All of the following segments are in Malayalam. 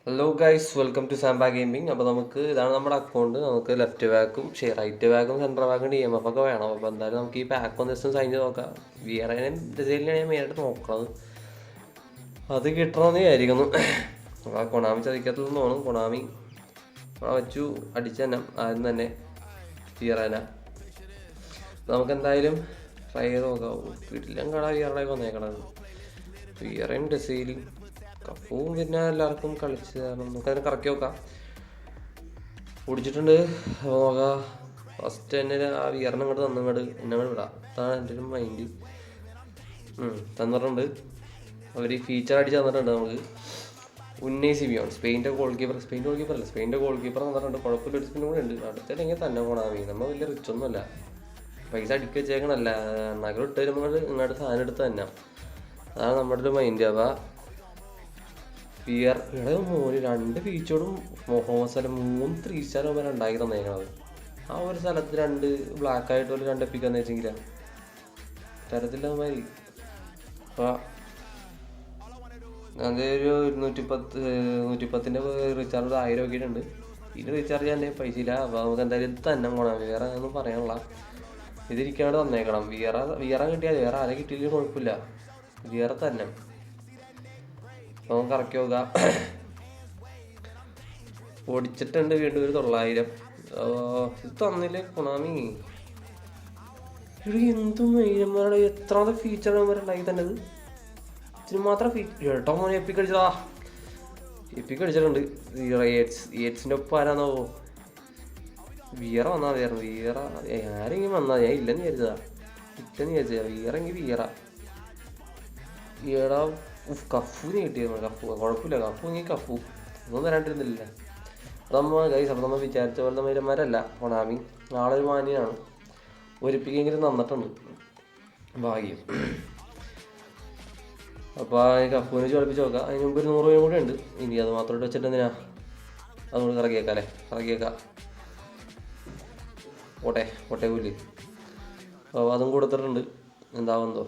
Hello guys, welcome to Samba gaming. അപ്പോൾ ഇതാണ് നമ്മുടെ അക്കൗണ്ട്. നമുക്ക് ലെഫ്റ്റ് ബാക്കും റൈറ്റ് ബാക്കും സെൻട്രൽ ബാക്കും DMF ഒക്കെ വേണം. അപ്പോൾ എന്തായാലും നമുക്ക് ഈ പാക്ക് ഒന്ന് ജസ്റ്റ് സൈൻ ചെയ്ത് നോക്കാം. VRAനും ഡിസൈനിലാണ് ഞാൻ മെയിനായിട്ട് നോക്കുന്നത്. അത് കിട്ടണമെന്ന് വിചാരിക്കുന്നു. അപ്പോൾ ആ കൊണാമി ചതിക്കത്തുനിന്ന് തോന്നും. കൊണാമി വെച്ചു അടിച്ചു തന്നെ ആദ്യം തന്നെ VRAന. നമുക്ക് എന്തായാലും ട്രൈ ചെയ്ത് നോക്കാം. വീട്ടിലും കട VRAയൊക്കെ വന്നേക്കണത്. VRAയും ഡിസൈലും കപ്പും പിന്നെ എല്ലാവർക്കും കളിച്ച് തരണം. നമുക്കതിനെ കറക്കി നോക്കാം. ഓടിച്ചിട്ടുണ്ട്. നോക്കാം. ഫസ്റ്റ് തന്നെ ആ വിയറിനെ അങ്ങോട്ട് തന്നങ്ങോട്ട് എന്നങ്ങോട്ട് വിടാം. അതാണ് എൻ്റെ ഒരു മൈൻഡ്. തന്നിട്ടുണ്ട്. അവർ ഫീച്ചർ അടിച്ച് തന്നിട്ടുണ്ട് നമുക്ക്. ഉന്നൈ സിമിയോൺ, സ്പെയിൻ്റെ ഗോൾ കീപ്പർ അല്ല, സ്പെയിൻ്റെ ഗോൾ കീപ്പർ തന്നിട്ടുണ്ട്. കുഴപ്പമില്ല, ഒരു സ്പിന്നും കൂടെ ഉണ്ട്. അടുത്തില്ലെങ്കിൽ തന്നെ പോണാമി. നമ്മൾ വലിയ റിച്ചൊന്നുമല്ല, പൈസ അടിക്കി വെച്ചേക്കണല്ല. നഗരം ഇട്ട് വരുമ്പോൾ ഇങ്ങോട്ട് സാധനം എടുത്ത് തന്നെ. അതാണ് നമ്മുടെ ഒരു മൈൻഡ്. അപ്പോൾ ഇവിടെ മോന് 2 ബീച്ചോടും സ്ഥലം 3 3 സ്റ്റാർ വരെ ഉണ്ടാക്കി തന്നേക്കണത്. ആ ഒരു സ്ഥലത്ത് 2 ബ്ലാക്ക് ആയിട്ട് ഒരു 2 എപ്പിക്കാന്ന് വെച്ചെങ്കിലാ തരത്തില്ല മാതിരി. അപ്പോൾ അതൊരു 110 റീചാർജ് 1000 ഒക്കെ ഉണ്ട്. ഇതിന് റീചാർജ് ചെയ്യാൻ എൻ്റെ പൈസ ഇല്ല. അപ്പോൾ നമുക്ക് എന്തായാലും ഇത് തന്നെ പോകണം. വേറെ ഒന്നും പറയാനുള്ള ഇതിരിക്കാണ്ട് തന്നേക്കണം. വിയറ കിട്ടിയാൽ വേറെ ആരെ കിട്ടിയില്ലെങ്കിൽ കുഴപ്പമില്ല. വിയറ തന്നെ നമുക്ക് ഇറക്കി നോക്കാം. ഓടിച്ചിട്ടുണ്ട് വീണ്ടും ഒരു 900. ഇത് തന്നില്ലേ കൊണാമി. ഇവിടെ എന്തും മൈനന്മാരുടെ എത്രാമത്തെ ഫീച്ചർ ഉണ്ടാക്കി തന്നെ. ഇതിന് മാത്രം ഏട്ടോ മോനെ എപ്പിക്ക് അടിച്ചതാ. എപ്പിക്ക് അടിച്ചിട്ടുണ്ട്. എയ്റ്റ്സിൻ്റെ ഒപ്പം ആരാന്നോ വിയറ വന്നാൽ വിയറ ആരെങ്കിലും വന്നാൽ ഞാൻ ഇല്ലെന്ന് വിചാരിച്ചതാ. വിയറെങ്കിൽ ഈടാ കഫൂന് കിട്ടിയിരുന്നു. കുഴപ്പമില്ല. കഫു ഒന്നും തരാണ്ടിരുന്നില്ല. അത് നമ്മൾ വിചാരിച്ച പോലെ മൈരന്മാരല്ല കൊണാമി. നാളെ ഒരു മാന്യനാണ്. ഒരിപ്പിക്കെങ്കിലും തന്നിട്ടുണ്ട്, ഭാഗ്യം. അപ്പോൾ കഫൂനെ ചോദിപ്പിച്ച് നോക്കാം. അതിന് മുമ്പ് ഒരു 100 രൂപയും കൂടെ ഉണ്ട്. ഇനി അത് മാത്രമായിട്ട് വെച്ചിട്ട് എന്തിനാ അതുകൊണ്ട് കറക്കിയേക്കാം. കോട്ടെ കൂലി. അപ്പോൾ അതും കൊടുത്തിട്ടുണ്ട്. എന്താവുന്നതോ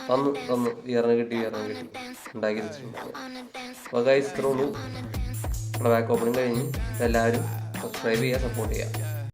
തന്നു വിയറിന് കിട്ടി ഉണ്ടാക്കി വെച്ചിട്ടുണ്ട്. അപ്പോൾ ഗൈസ് ഇത്രേ ഉള്ളൂ. നമ്മുടെ ബാക്ക് ഓപ്പണിങ് കഴിഞ്ഞ് എല്ലാവരും സബ്സ്ക്രൈബ് ചെയ്യുക, സപ്പോർട്ട് ചെയ്യുക.